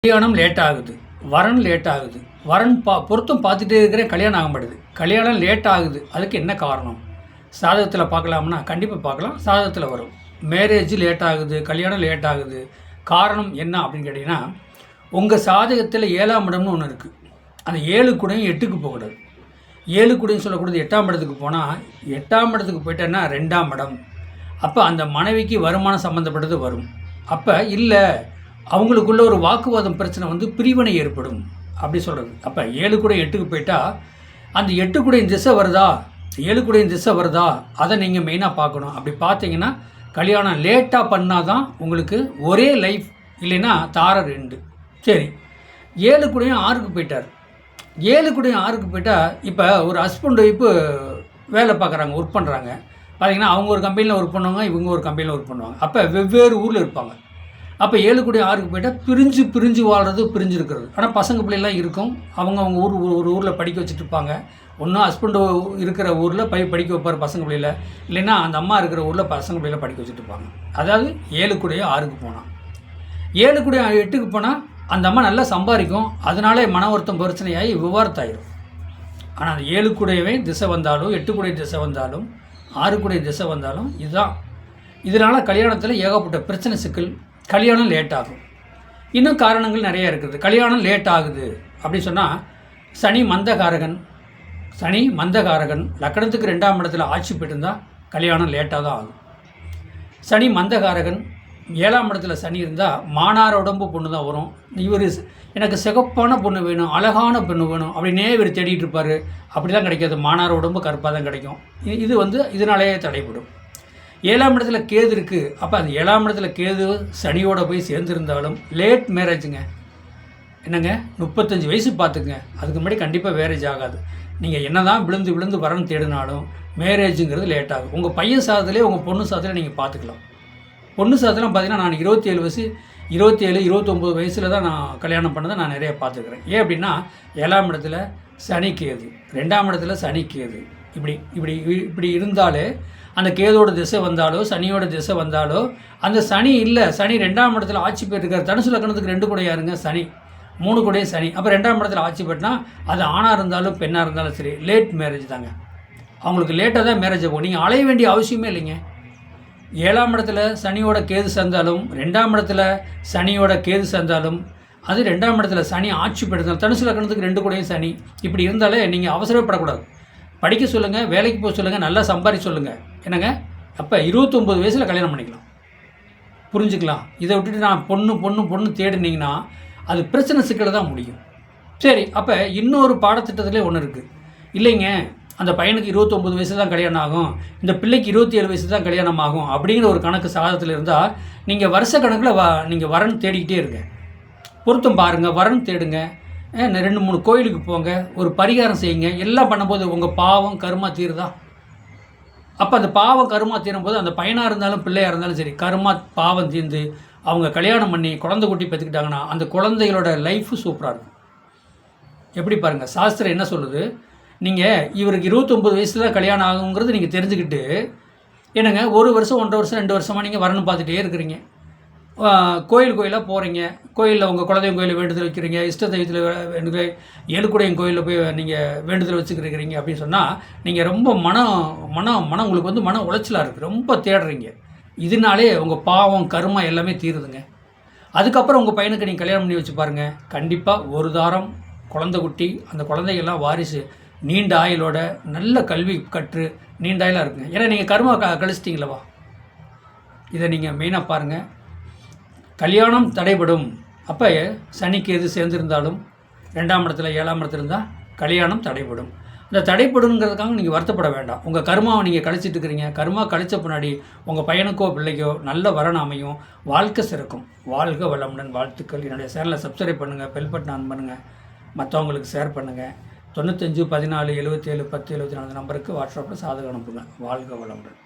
கல்யாணம் லேட் ஆகுது, வரன் லேட் ஆகுது, வரன் பொருத்தம் பார்த்துட்டே இருக்கிறேன், கல்யாணம் ஆக மாட்டேது. கல்யாணம் லேட் ஆகுது, அதுக்கு என்ன காரணம்? சாதகத்தில் பார்க்கலாம்னா கண்டிப்பாக பார்க்கலாம், சாதகத்தில் வரும். மேரேஜ் லேட் ஆகுது, கல்யாணம் லேட் ஆகுது, காரணம் என்ன அப்படின்னு கேட்டிங்கன்னா, உங்கள் சாதகத்தில் 7ஆம் இடம்னு ஒன்று இருக்குது. அந்த 7 கூடையும் 8க்கு போகக்கூடாது. 7 கூடையும் சொல்லக்கூடாது 8ஆம் இடத்துக்கு போனால், 8ஆம் இடத்துக்கு போயிட்டேன்னா 2ஆம் இடம். அப்போ அந்த மனைவிக்கு வருமானம் சம்மந்தப்பட்டது வரும். அப்போ இல்லை, அவங்களுக்குள்ள ஒரு வாக்குவாதம் பிரச்சனை வந்து பிரிவினை ஏற்படும் அப்படி சொல்கிறது. அப்போ 7 கூட 8க்கு போயிட்டால் அந்த 8 கூட திசை வருதா, 7 கூட திசை வருதா, அதை நீங்கள் மெயினாக பார்க்கணும். அப்படி பார்த்தீங்கன்னா கல்யாணம் லேட்டாக பண்ணால் தான் உங்களுக்கு ஒரே லைஃப், இல்லைன்னா தார 2. சரி, 7 கூடயும் 6க்கு போயிட்டார். 7 கூடயும் 6க்கு போயிட்டால் இப்போ ஒரு ஹஸ்பண்ட் ஒய்ஃபு வேலை பார்க்குறாங்க, ஒர்க் பண்ணுறாங்க. பார்த்தீங்கன்னா அவங்க ஒரு கம்பெனியில் ஒர்க் பண்ணுவாங்க, இவங்க ஒரு கம்பெனியில் ஒர்க் பண்ணுவாங்க. அப்போ வெவ்வேறு ஊரில் இருப்பாங்க. அப்போ 7 கூட 6க்கு போயிட்டால் பிரிஞ்சு வாழ்கிறது, பிரிஞ்சு இருக்கிறது. ஆனால் பசங்க பிள்ளைலாம் இருக்கும், அவங்க ஒரு ஊரில் படிக்க வச்சுட்டு இருப்பாங்க. ஒன்றும் ஹஸ்பண்டு இருக்கிற ஊரில் படிக்க வைப்பார் பசங்க பிள்ளையில், இல்லைன்னா அந்த அம்மா இருக்கிற ஊரில் பசங்க பிள்ளையில் படிக்க வச்சுட்டு இருப்பாங்க. அதாவது 7 கூட 6க்கு போனால். 7 கூட 8க்கு போனால் அந்த அம்மா நல்லா சம்பாதிக்கும், அதனாலே மன வருத்தம் பிரச்சனையாகி விவாகரத்தாயிரும். ஆனால் அந்த 7 கூடவே திசை வந்தாலும், 8 கூட திசை வந்தாலும், 6 கூட திசை வந்தாலும் இதுதான். இதனால் கல்யாணத்தில் ஏகப்பட்ட பிரச்சனை, சிக்கல், கல்யாணம் லேட் ஆகும். இன்னும் காரணங்கள் நிறைய இருக்குது. கல்யாணம் லேட் ஆகுது அப்படின்னு சொன்னால், சனி மந்தகாரகன் லக்கணத்துக்கு 2ஆம் இடத்துல ஆட்சி போயிட்டுருந்தால் கல்யாணம் லேட்டாக தான் ஆகும். சனி மந்தகாரகன் 7ஆம் இடத்துல சனி இருந்தால் மானார உடம்பு பொண்ணு தான் வரும். இவர் எனக்கு சிகப்பான பொண்ணு வேணும், அழகான பொண்ணு வேணும் அப்படின்னே இவர் தேடிட்டு இருப்பார். அப்படி தான் கிடைக்காது, மானார உடம்பு கருப்பாக தான் கிடைக்கும். இது வந்து இதனாலேயே தடைப்படும். 7ஆம் இடத்துல கேது இருக்குது. அப்போ அந்த 7ஆம் இடத்துல கேது சனியோடு போய் சேர்ந்துருந்தாலும் லேட் மேரேஜுங்க. என்னங்க, 35 வயசு பார்த்துக்குங்க, அதுக்கு முன்னாடி கண்டிப்பாக மேரேஜ் ஆகாது. நீங்கள் என்ன தான் விழுந்து வரன்னு தேடினாலும் மேரேஜுங்கிறது லேட் ஆகும். உங்கள் பையன் சாதத்திலே உங்கள் பொண்ணு சாதத்தில் நீங்கள் பார்த்துக்கலாம். பொண்ணு சாதத்தில் பார்த்தீங்கன்னா நான் 27 வயசு 29 வயசில் தான் நான் கல்யாணம் பண்ணதை நான் நிறைய பார்த்துக்கிறேன். ஏன் அப்படின்னா 7ஆம் இடத்துல சனி கேது, 2ஆம் இடத்துல சனி கேது, இப்படி இருந்தாலே அந்த கேதோட திசை வந்தாலோ சனியோட திசை வந்தாலோ, அந்த சனி இல்லை, சனி 2ஆம் இடத்துல ஆட்சி போயிருக்கார். தனுசு லக்கணத்துக்கு 2 கூட யாருங்க, சனி. 3 கூட சனி. அப்போ 2ஆம் இடத்துல ஆட்சி போயிட்டுனா அது ஆணாக இருந்தாலும் பெண்ணாக இருந்தாலும் சரி, லேட் மேரேஜ் தாங்க. அவங்களுக்கு லேட்டாக தான் மேரேஜ் ஆகும். நீங்கள் அலைய வேண்டிய அவசியமே இல்லைங்க. 7ஆம் இடத்துல சனியோட கேது சேர்ந்தாலும், 2ஆம் இடத்துல சனியோட கேது சேர்ந்தாலும், அது 2ஆம் இடத்துல சனி ஆட்சி போயிருந்தாலும், தனுசு லக்கணத்துக்கு 2 கூட சனி, இப்படி இருந்தாலே நீங்கள் அவசரப்படக்கூடாது. படிக்க சொல்லுங்கள், வேலைக்கு போக சொல்லுங்கள், நல்லா சம்பாதிக்க சொல்லுங்கள். என்னங்க, அப்போ 29 வயசில் கல்யாணம் பண்ணிக்கலாம், புரிஞ்சுக்கலாம். இதை விட்டுட்டு நான் பொண்ணு தேடினீங்கன்னா அது பிரச்சனை சிக்கல தான் முடியும். சரி, அப்போ இன்னொரு பாடத்திட்டத்திலே ஒன்று இருக்குது. இல்லைங்க, அந்த பையனுக்கு 29 வயசு தான் கல்யாணம் ஆகும், இந்த பிள்ளைக்கு 27 வயசு தான் கல்யாணம் ஆகும் அப்படிங்கிற ஒரு கணக்கு சாதத்தில் இருந்தால் நீங்கள் வருஷ கணக்கில் நீங்கள் வரன் தேடிக்கிட்டே இருங்க. பொருத்தம் பாருங்கள், வரன் தேடுங்க, 2-3 கோயிலுக்கு போங்க, ஒரு பரிகாரம் செய்யுங்க. எல்லாம் பண்ணும்போது உங்கள் பாவம் கருமா தீருதா? அப்போ அந்த பாவம் கருமா தீரும்போது அந்த பையனாக இருந்தாலும் பிள்ளையாக இருந்தாலும் சரி, கருமா பாவம் தீர்ந்து அவங்க கல்யாணம் பண்ணி குழந்தை குட்டி பெற்றுக்கிட்டாங்கன்னா அந்த குழந்தைகளோட லைஃபு சூப்பராக இருக்கும். எப்படி பாருங்கள், சாஸ்திரம் என்ன சொல்லுது? நீங்கள் இவருக்கு 29 வயசில் தான் கல்யாணம் ஆகுங்கிறது நீங்கள் தெரிஞ்சுக்கிட்டு என்னங்க, 1 வருஷம் 1.5 வருஷம் 2 வருஷமாக நீங்கள் வரணும் பார்த்துட்டே இருக்கிறீங்க. கோயிலாக போகிறீங்க, கோயிலில் உங்கள் குலதெய்வம் கோயிலில் வேண்டுதல் வைக்கிறீங்க, இஷ்ட தெய்வத்தில் வேண்டுதல், 7 கூடையும் கோயிலில் போய் நீங்கள் வேண்டுதல் வச்சுக்கிறீங்க அப்படின்னு சொன்னால் நீங்கள் ரொம்ப மனம் உங்களுக்கு வந்து மன உளைச்சலாக இருக்குது, ரொம்ப தேடுறீங்க. இதனாலே உங்கள் பாவம் கருமா எல்லாமே தீருதுங்க. அதுக்கப்புறம் உங்கள் பையனுக்கு நீங்கள் கல்யாணம் பண்ணி வச்சு பாருங்கள், கண்டிப்பாக ஒரு தாரம் குழந்தை குட்டி, அந்த குழந்தைகள்லாம் வாரிசு, நீண்ட ஆயுளோட நல்ல கல்வி கற்று நீண்ட ஆயுளாக இருக்குங்க. ஏன்னா நீங்கள் கருமா கழிச்சிட்டிங்களவா? இதை நீங்கள் மெயினாக பாருங்கள். கல்யாணம் தடைபடும். அப்போ சனிக்கு எது சேர்ந்துருந்தாலும் 2ஆம் இடத்துல 7ஆம் இடத்துல இருந்தால் கல்யாணம் தடைபடும். அந்த தடைப்படுங்கிறதுக்காக நீங்கள் வருத்தப்பட வேண்டாம். உங்கள் கர்மாவை நீங்கள் கழிச்சிட்டு இருக்கிறீங்க. கர்மா கழித்த பின்னாடி உங்கள் பையனுக்கோ பிள்ளைக்கோ நல்ல வரன் அமையும், வாழ்க்கை சிறக்கும். வாழ்க வளமுடன், வாழ்த்துக்கள். என்னுடைய சேனலை சப்ஸ்கிரைப் பண்ணுங்கள், பெல் பட்டன் ஆன் பண்ணுங்கள், மற்றவங்களுக்கு ஷேர் பண்ணுங்கள். 95 14 77 10 74 நம்பருக்கு வாட்ஸ்அப்பில் சாதகம் அனுப்புங்க. வாழ்க வளமுடன்.